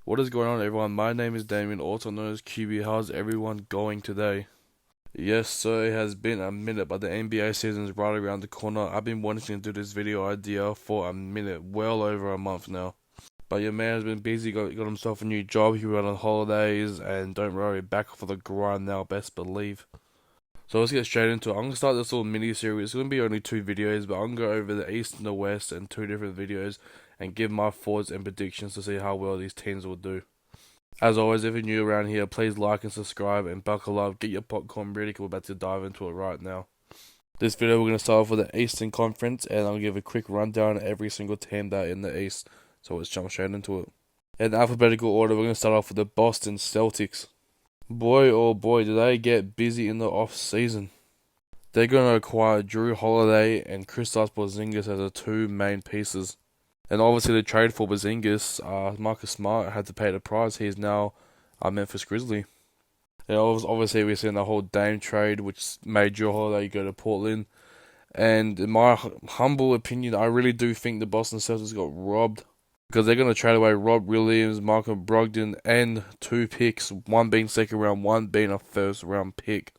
What is going on, everyone? My name is Damien, also known as QB. How's everyone going today? Yes, so it has been a minute, but the NBA season is right around the corner. I've been wanting to do this video idea for a minute, well over a month now. But your man has been busy, got himself a new job, he went on holidays, and don't worry, back for the grind now, best believe. So let's get straight into it. I'm going to start this little mini-series. It's going to be only 2 videos, but I'm going to go over the East and the West and 2 different videos and give my thoughts and predictions to see how well these teams will do. As always, if you're new around here, please like and subscribe and buckle up, get your popcorn ready because we're about to dive into it right now. This video we're going to start off with the Eastern Conference and I'll give a quick rundown of every single team that in the East. So let's jump straight into it. In alphabetical order, we're going to start off with the Boston Celtics. Boy, oh boy, do they get busy in the off-season. They're going to acquire Drew Holiday and Kristaps Porzingis as the 2 main pieces. And obviously the trade for Porzingis, Marcus Smart had to pay the price. He's now a Memphis Grizzly. And obviously we've seen the whole Dame trade, which made Drew Holiday go to Portland. And in my humble opinion, I really do think the Boston Celtics got robbed. Because they're going to trade away Rob Williams, Malcolm Brogdon, and 2 picks. 1 being second round, 1 being a first round pick.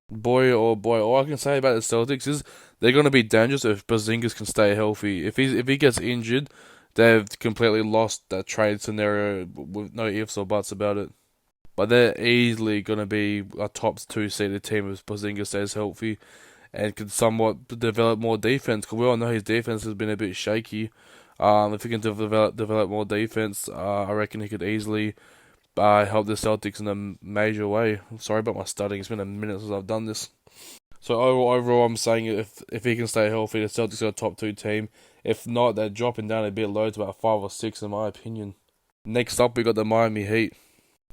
Boy, oh boy, all I can say about the Celtics is they're going to be dangerous if Porzingis can stay healthy. If he gets injured, they've completely lost that trade scenario with no ifs or buts about it. But they're easily going to be a top 2 seeded team if Porzingis stays healthy and can somewhat develop more defense. Because we all know his defense has been a bit shaky. If he can develop more defense, I reckon he could easily help the Celtics in a major way. Sorry about my stuttering. It's been a minute since I've done this. So overall, I'm saying if he can stay healthy, the Celtics are a top 2 team. If not, they're dropping down a bit low to about 5 or 6 in my opinion. Next up, we got the Miami Heat.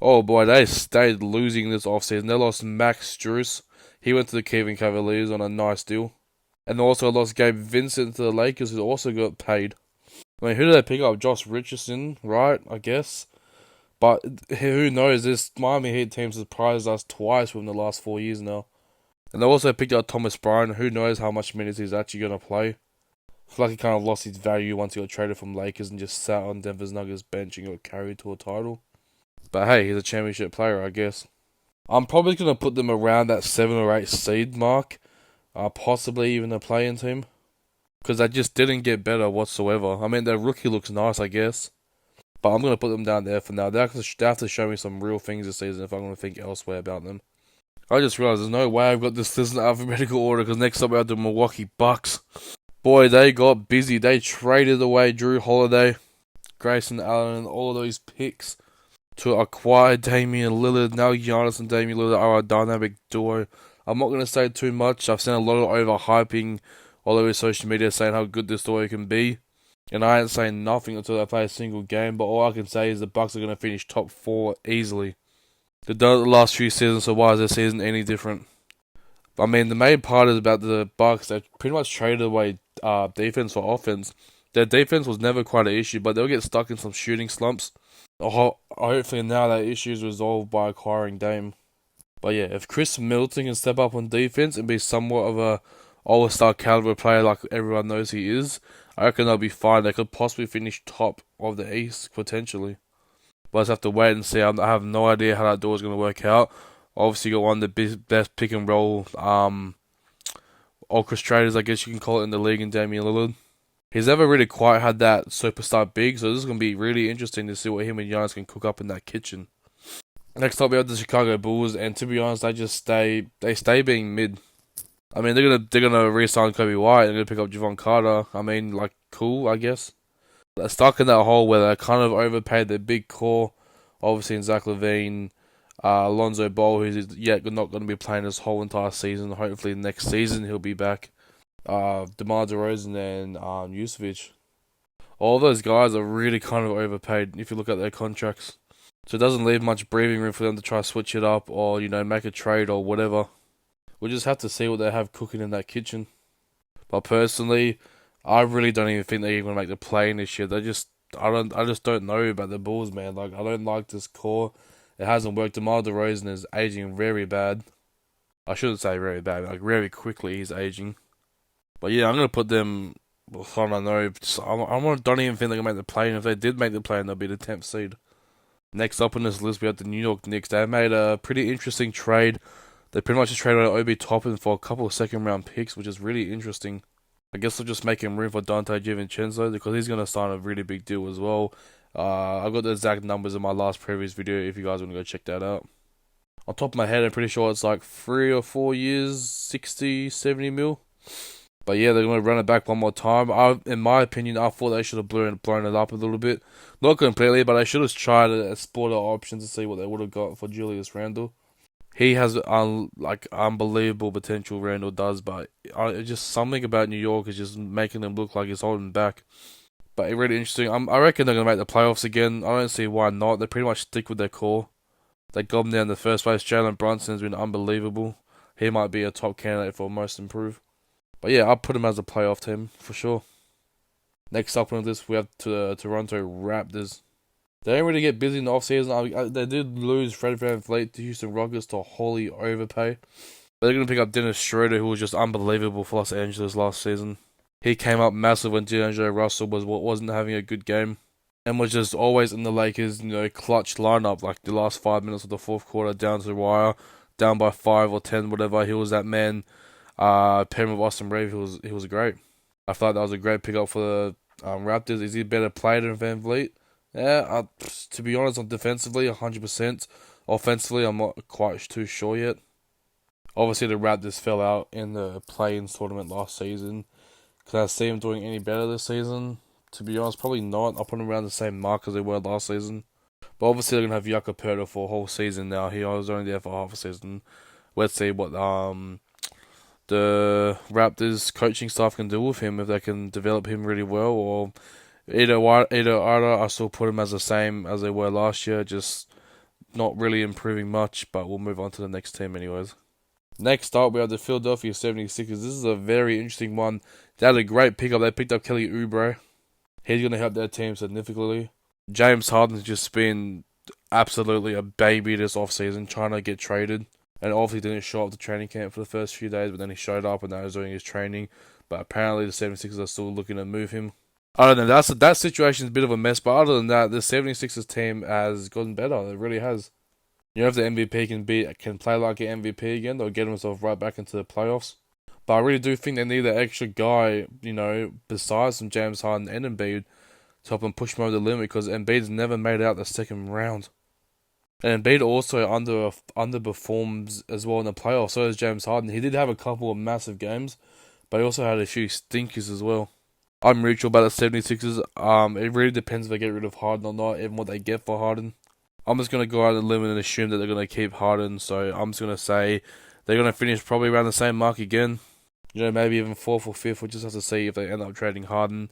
Oh boy, they stayed losing this offseason. They lost Max Strus. He went to the Cleveland Cavaliers on a nice deal. And they also lost Gabe Vincent to the Lakers, who also got paid. I mean, who did they pick up? Josh Richardson, right? I guess. But who knows? This Miami Heat team surprised us twice within the last 4 years now. And they also picked up Thomas Bryant. Who knows how much minutes he's actually going to play. I feel like he kind of lost his value once he got traded from Lakers and just sat on Denver's Nuggets bench and got carried to a title. But hey, he's a championship player, I guess. I'm probably going to put them around that 7 or 8 seed mark. Possibly even a play-in team. Because they just didn't get better whatsoever. I mean, their rookie looks nice, I guess. But I'm going to put them down there for now. They have to show me some real things this season if I'm going to think elsewhere about them. I just realized there's no way I've got this in alphabetical order because next up we have the Milwaukee Bucks. Boy, they got busy. They traded away Drew Holiday, Grayson Allen, and all of those picks to acquire Damian Lillard. Now Giannis and Damian Lillard are a dynamic duo. I'm not going to say too much. I've seen a lot of overhyping all over social media saying how good this duo can be. And I ain't saying nothing until they play a single game, but all I can say is the Bucks are going to finish top 4 easily. They've done it the last few seasons, so why is this season any different? I mean, the main part is about the Bucks. They pretty much traded away defense for offense. Their defense was never quite an issue, but they'll get stuck in some shooting slumps. Hopefully now that issue is resolved by acquiring Dame. But yeah, if Chris Middleton can step up on defense and be somewhat of a all-star caliber player like everyone knows he is, I reckon they'll be fine. They could possibly finish top of the East, potentially. But I just have to wait and see. I have no idea how that door is going to work out. Obviously, you got one of the best pick-and-roll orchestrators, I guess you can call it, in the league in Damian Lillard. He's never really quite had that superstar big, so this is going to be really interesting to see what him and Giannis can cook up in that kitchen. Next up, we have the Chicago Bulls, and to be honest, they stay being mid. I mean, they're gonna re-sign qybii. They're gonna pick up Javon Carter. I mean, like, cool, I guess. They're stuck in that hole where they kind of overpaid their big core. Obviously, in Zach LaVine, Alonzo Ball, who's yet not going to be playing this whole entire season. Hopefully, next season he'll be back. DeMar DeRozan and Vucevic. All those guys are really kind of overpaid if you look at their contracts. So it doesn't leave much breathing room for them to try to switch it up or, make a trade or whatever. We'll just have to see what they have cooking in that kitchen. But personally, I really don't even think they're even going to make the play in this year. I just don't know about the Bulls, man. Like, I don't like this core. It hasn't worked. DeMar DeRozan is aging very bad. I shouldn't say very bad. Like, very quickly he's aging. But yeah, I'm going to put them, I don't know. I don't even think they're going to make the play. And if they did make the play, they'll be the 10th seed. Next up on this list, we have the New York Knicks. They made a pretty interesting trade. They pretty much just traded out Obi Toppin for a couple of second round picks, which is really interesting. I guess they're just making room for Dante DiVincenzo because he's going to sign a really big deal as well. I got the exact numbers in my last previous video if you guys want to go check that out. On top of my head, I'm pretty sure it's like 3 or 4 years, 60, 70 mil. But yeah, they're going to run it back one more time. In my opinion, I thought they should have blown it up a little bit. Not completely, but they should have tried to explore the options to see what they would have got for Julius Randle. He has unbelievable potential, Randle does, but just something about New York is just making them look like it's holding back. But it's really interesting. I reckon they're going to make the playoffs again. I don't see why not. They pretty much stick with their core. They got them down in the first place. Jalen Brunson has been unbelievable. He might be a top candidate for most improved. But yeah, I'll put him as a playoff team for sure. Next up on this, we have the Toronto Raptors. They didn't really get busy in the offseason. They did lose Fred VanVleet to Houston Rockets to wholly overpay. But they're going to pick up Dennis Schroeder, who was just unbelievable for Los Angeles last season. He came up massive when D'Angelo Russell wasn't having a good game. And was just always in the Lakers, clutch lineup, like the last 5 minutes of the fourth quarter, down to the wire, down by 5 or 10, whatever. He was that man. Pairing with Austin Reeves, he was great. I thought that was a great pickup for the Raptors. Is he a better player than VanVleet? Yeah, to be honest, on defensively, 100%. Offensively, I'm not quite too sure yet. Obviously, the Raptors fell out in the play-in tournament last season. Can I see them doing any better this season? To be honest, probably not. I'll put them around the same mark as they were last season. But obviously, they're going to have Jakob Poeltl for a whole season now. He was only there for half a season. Let's see what the Raptors coaching staff can do with him, if they can develop him really well, or either I still put him as the same as they were last year, just not really improving much, but we'll move on to the next team anyways. Next up, we have the Philadelphia 76ers. This is a very interesting one. They had a great pickup. They picked up Kelly Oubre. He's going to help their team significantly. James Harden's just been absolutely a baby this offseason, trying to get traded. And obviously didn't show up to training camp for the first few days, but then he showed up and now he's doing his training. But apparently the 76ers are still looking to move him. I don't know, that situation's a bit of a mess, but other than that, the 76ers team has gotten better. It really has. If the MVP can play like an MVP again, they'll get himself right back into the playoffs. But I really do think they need that extra guy, besides some James Harden and Embiid, to help them push them over the limit, because Embiid's never made it out the second round. And Embiid also underperforms as well in the playoffs. So does James Harden. He did have a couple of massive games, but he also had a few stinkers as well. I'm neutral about the 76ers. It really depends if they get rid of Harden or not, and what they get for Harden. I'm just going to go out on a limb and assume that they're going to keep Harden. So I'm just going to say they're going to finish probably around the same mark again. Maybe even 4th or 5th. We'll just have to see if they end up trading Harden.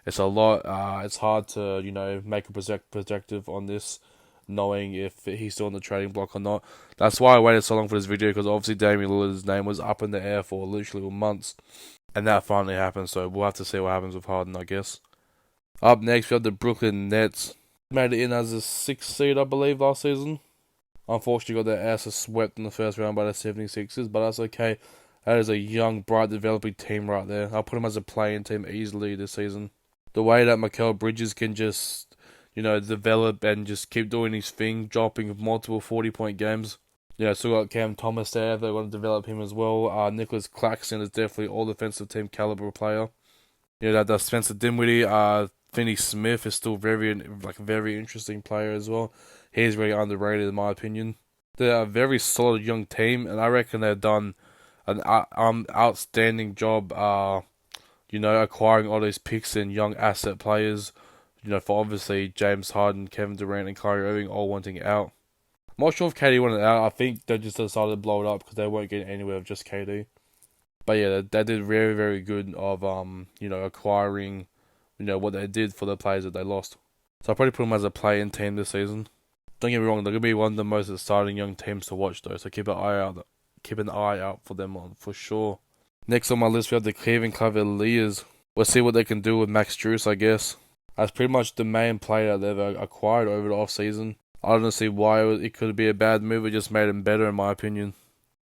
It's a lot. It's hard to, make a projective on this, knowing if he's still on the trading block or not. That's why I waited so long for this video, because obviously Damian Lillard's name was up in the air for literally months. And that finally happened, so we'll have to see what happens with Harden, I guess. Up next, we have the Brooklyn Nets. Made it in as a 6th seed, I believe, last season. Unfortunately, got their asses swept in the first round by the 76ers, but that's okay. That is a young, bright, developing team right there. I'll put them as a playing team easily this season. The way that Mikal Bridges can just, develop and just keep doing his thing, dropping multiple 40-point games. Still got Cam Thomas there. They're going to develop him as well. Nicholas Claxton is definitely all-defensive team caliber player. That Spencer Dinwiddie, Finney Smith is still very interesting player as well. He's very underrated in my opinion. They're a very solid young team, and I reckon they've done an outstanding job, acquiring all these picks and young asset players. For obviously James Harden, Kevin Durant, and Kyrie Irving all wanting out. I'm not sure if KD wanted out. I think they just decided to blow it up because they weren't getting anywhere with just KD. But yeah, they did very, very good of acquiring, what they did for the players that they lost. So I'll probably put them as a play-in team this season. Don't get me wrong, they're gonna be one of the most exciting young teams to watch though. So keep an eye out for them for sure. Next on my list, we have the Cleveland Cavaliers. We'll see what they can do with Max Strus, I guess. That's pretty much the main player they've acquired over the off-season. I don't see why it could be a bad move. It just made him better, in my opinion.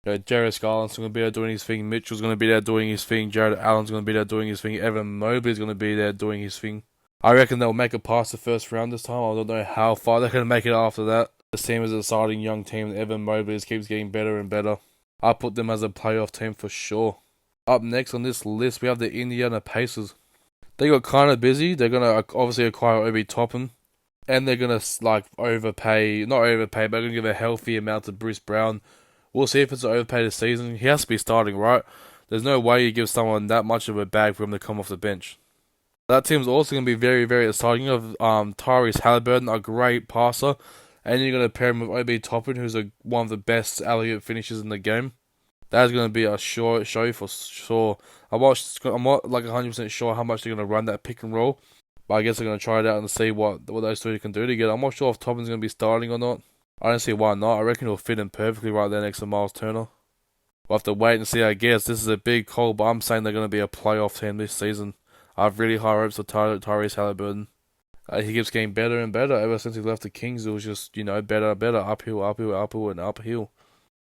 Jarrett Garland's going to be there doing his thing. Mitchell's going to be there doing his thing. Jared Allen's going to be there doing his thing. Evan Mobley's going to be there doing his thing. I reckon they'll make it past the first round this time. I don't know how far they're going to make it after that. The team is an exciting young team. Evan Mobley just keeps getting better and better. I put them as a playoff team for sure. Up next on this list, we have the Indiana Pacers. They got kind of busy. They're going to obviously acquire Obi Toppin. And they're going to not overpay, but they're going to give a healthy amount to Bruce Brown. We'll see if it's an overpay this season. He has to be starting, right? There's no way you give someone that much of a bag for him to come off the bench. That team's also going to be very, very exciting. You have Tyrese Halliburton, a great passer, and you're going to pair him with Obi Toppin, who's one of the best alley-oop finishers in the game. That's going to be a sure show for sure. I'm not like 100% sure how much they're going to run that pick and roll, but I guess they're going to try it out and see what those two can do together. I'm not sure if Toppin's going to be starting or not. I don't see why not. I reckon he'll fit in perfectly right there next to Miles Turner. We'll have to wait and see, I guess. This is a big call, but I'm saying they're going to be a playoff team this season. I have really high hopes for Tyrese Halliburton. He keeps getting better and better. Ever since he left the Kings, it was just, better and better. Uphill, and uphill.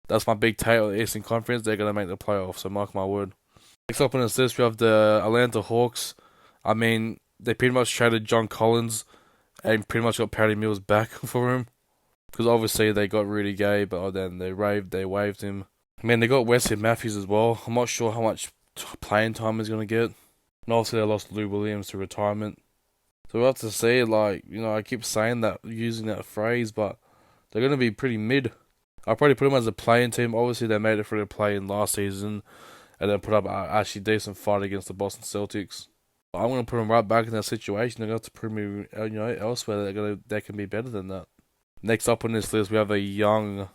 That's my big take on the Eastern Conference. They're going to make the playoffs, so mark my word. Next up on this list, we have the Atlanta Hawks. I mean, they pretty much traded John Collins and pretty much got Patty Mills back for him. Because obviously they got Rudy Gay, but then they waived him. I mean, they got Wesley Matthews as well. I'm not sure how much playing time he's going to get. And obviously they lost Lou Williams to retirement. So we'll have to see, I keep saying that, using that phrase, but they're going to be pretty mid. I'll probably put them as a playing team. Obviously they made it for the play-in last season, and then put up an actually decent fight against the Boston Celtics. But I'm going to put them right back in that situation. They're going to have to prove me, elsewhere that they can be better than that. Next up on this list, we have a young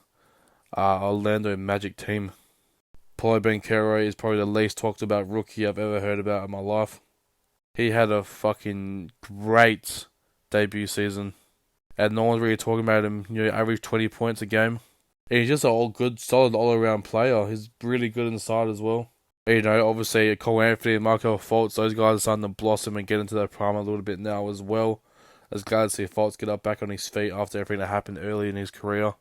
Orlando Magic team. Paulo Banchero is probably the least talked about rookie I've ever heard about in my life. He had a fucking great debut season, and no one's really talking about him. Averaged 20 points a game. And he's just a solid all-around player. He's really good inside as well. And, obviously Cole Anthony and Markel Fultz, those guys are starting to blossom and get into their prime a little bit now as well. I was glad to see Fultz get up back on his feet after everything that happened early in his career.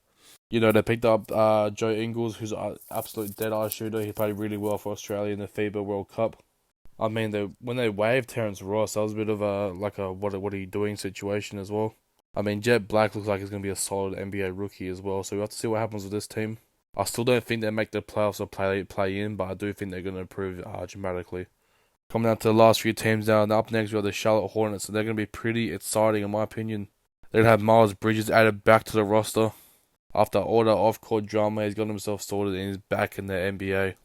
They picked up Joe Ingles, who's an absolute dead-eye shooter. He played really well for Australia in the FIBA World Cup. I mean, when they waived Terrence Ross, that was a bit of a what are you doing situation as well. I mean, Jet Black looks like he's going to be a solid NBA rookie as well, so we'll have to see what happens with this team. I still don't think they make the playoffs or play in, but I do think they're going to improve dramatically. Coming down to the last few teams now, and up next we have the Charlotte Hornets, and they're going to be pretty exciting in my opinion. They're going to have Miles Bridges added back to the roster. After all the off-court drama, he's got himself sorted and he's back in the NBA.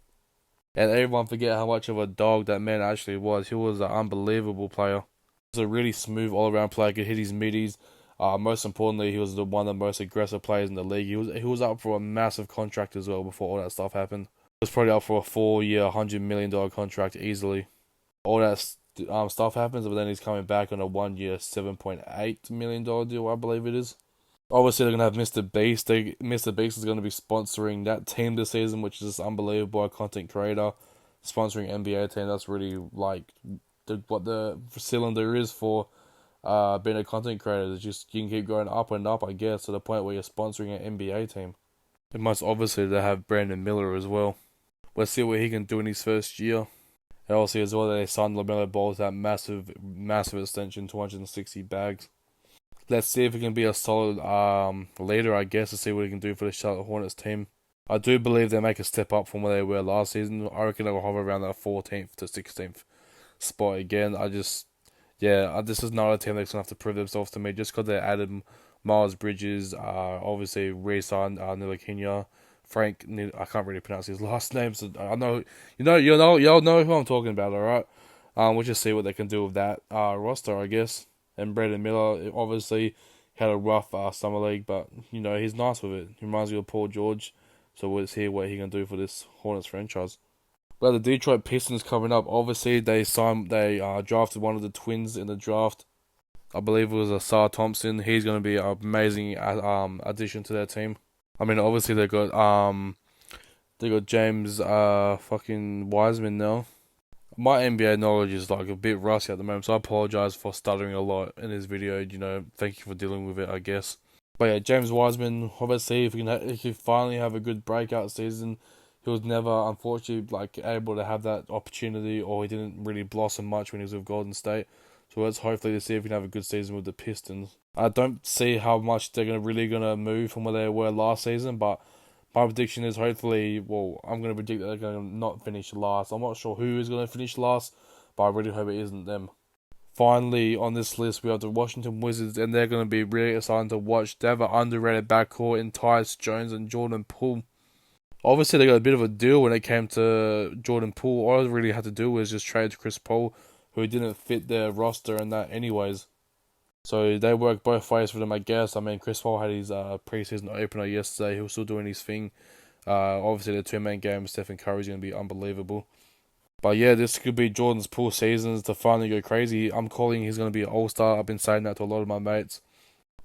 And everyone forget how much of a dog that man actually was. He was an unbelievable player. He was a really smooth all-around player, could hit his middies. Most importantly, he was one of the most aggressive players in the league. He was up for a massive contract as well before all that stuff happened. He was probably up for a 4-year, $100 million contract easily. All that stuff happens, but then he's coming back on a 1-year, $7.8 million deal, I believe it is. Obviously, they're going to have Mr. Beast. Mr. Beast is going to be sponsoring that team this season, which is unbelievable. A content creator sponsoring NBA team. That's really what the cylinder is for being a content creator. It's just you can keep going up and up, I guess, to the point where you're sponsoring an NBA team. And most obviously, they have Brandon Miller as well. Let's see what he can do in his first year. And also as well, they signed LaMelo Ball with that massive extension, 260 bags. Let's see if he can be a solid leader, I guess, to see what he can do for the Charlotte Hornets team. I do believe they make a step up from where they were last season. I reckon they'll hover around that 14th to 16th spot again. This is not a team that's going to have to prove themselves to me just because they added Miles Bridges, obviously re-signed Ntilikina, Frank, I can't really pronounce his last name, so I know, y'all know who I'm talking about, alright? We'll just see what they can do with that roster, I guess. And Brandon Miller, obviously, had a rough summer league, but, he's nice with it. He reminds me of Paul George, so we'll see what he can do for this Hornets franchise. Well, the Detroit Pistons coming up, obviously, they drafted one of the twins in the draft. I believe it was Asar Thompson. He's going to be an amazing addition to their team. I mean, obviously, they got James fucking Wiseman now. My NBA knowledge is a bit rusty at the moment, so I apologize for stuttering a lot in this video. Thank you for dealing with it, I guess. But yeah, James Wiseman, obviously, if he finally have a good breakout season, he was never, unfortunately, able to have that opportunity, or he didn't really blossom much when he was with Golden State. So let's hopefully see if we can have a good season with the Pistons. I don't see how much they're really gonna move from where they were last season, but my prediction is hopefully, well, I'm gonna predict that they're gonna not finish last. I'm not sure who is gonna finish last, but I really hope it isn't them. Finally, on this list, we have the Washington Wizards, and they're going to be really exciting to watch. They have an underrated backcourt in Tyus Jones and Jordan Poole. Obviously, they got a bit of a deal when it came to Jordan Poole. All I really had to do was just trade Chris Paul, who didn't fit their roster and that anyways. So they worked both ways for them, I guess. I mean, Chris Paul had his preseason opener yesterday. He was still doing his thing. Obviously, the two-man game, Stephen Curry's going to be unbelievable. But yeah, this could be Jordan's Poole seasons to finally go crazy. I'm calling he's going to be an all-star. I've been saying that to a lot of my mates.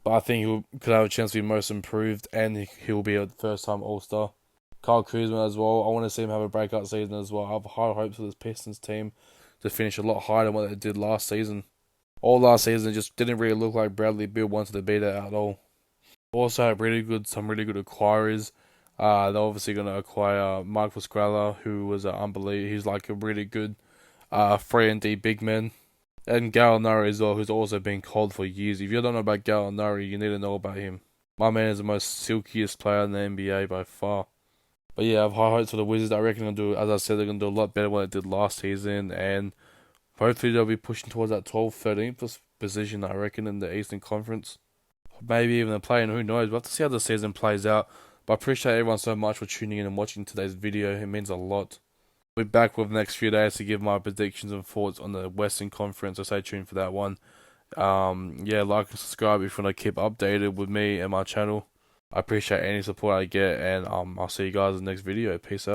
But I think he could have a chance to be most improved, and he will be a first-time all-star. Kyle Kuzma as well. I want to see him have a breakout season as well. I have high hopes for this Pistons team to finish a lot higher than what they did last season. All last season just didn't really look like Bradley Beal wanted to be there at all. Also have some really good acquirers. They're obviously going to acquire Michael Scrella, who was unbelievable. He's like a really good 3-and-D big man. And Gallinari as well, who's also been called for years. If you don't know about Gallinari, you need to know about him. My man is the most silkiest player in the NBA by far. But yeah, I have high hopes for the Wizards. I reckon as I said, they're going to do a lot better than what they did last season. And hopefully they'll be pushing towards that 12th, 13th position, I reckon, in the Eastern Conference. Maybe even a play, and who knows. We'll have to see how the season plays out. But I appreciate everyone so much for tuning in and watching today's video. It means a lot. We'll be back with the next few days to give my predictions and thoughts on the Western Conference, so stay tuned for that one. Yeah, like and subscribe if you want to keep updated with me and my channel. I appreciate any support I get, and I'll see you guys in the next video. Peace out.